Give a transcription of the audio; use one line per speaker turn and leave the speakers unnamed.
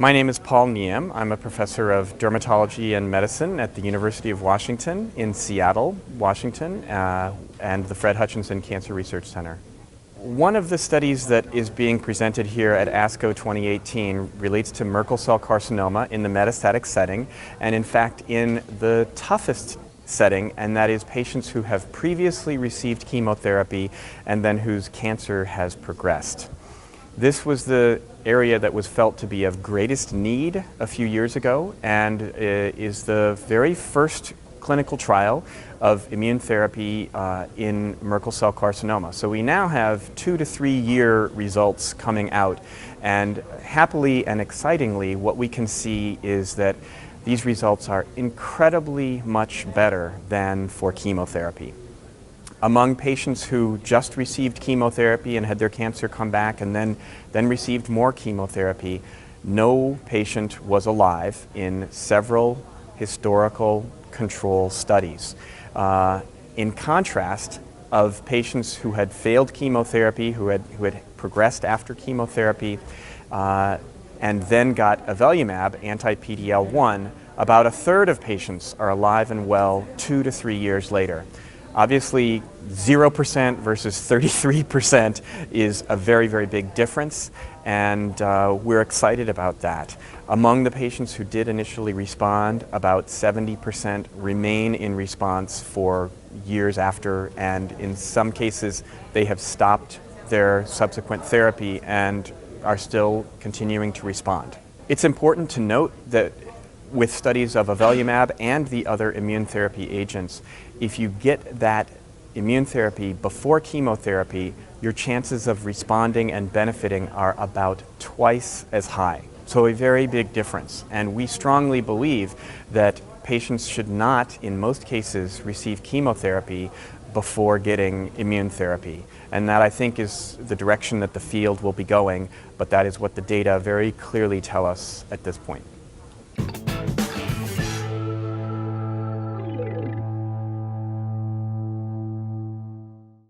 My name is Paul Nghiem. I'm a professor of dermatology and medicine at the University of Washington in Seattle, Washington, and the Fred Hutchinson Cancer Research Center. One of the studies that is being presented here at ASCO 2018 relates to Merkel cell carcinoma in the metastatic setting, and in fact in the toughest setting, and that is patients who have previously received chemotherapy and then whose cancer has progressed. This was the area that was felt to be of greatest need a few years ago, and is the very first clinical trial of immune therapy in Merkel cell carcinoma. So we now have 2 to 3 year results coming out, and happily and excitingly what we can see is that these results are incredibly much better than for chemotherapy. Among patients who just received chemotherapy and had their cancer come back and then received more chemotherapy, no patient was alive in several historical control studies. In contrast, of patients who had failed chemotherapy, who had progressed after chemotherapy, and then got avelumab, anti-PD-L1, about 1/3 of patients are alive and well 2 to 3 years later. Obviously, 0% versus 33% is a very, very big difference, and we're excited about that. Among the patients who did initially respond, about 70% remain in response for years after, and in some cases they have stopped their subsequent therapy and are still continuing to respond. It's important to note that with studies of avelumab and the other immune therapy agents, if you get that immune therapy before chemotherapy, your chances of responding and benefiting are about twice as high. So a very big difference. And we strongly believe that patients should not, in most cases, receive chemotherapy before getting immune therapy. And that, I think, is the direction that the field will be going, but that is what the data very clearly tell us at this point.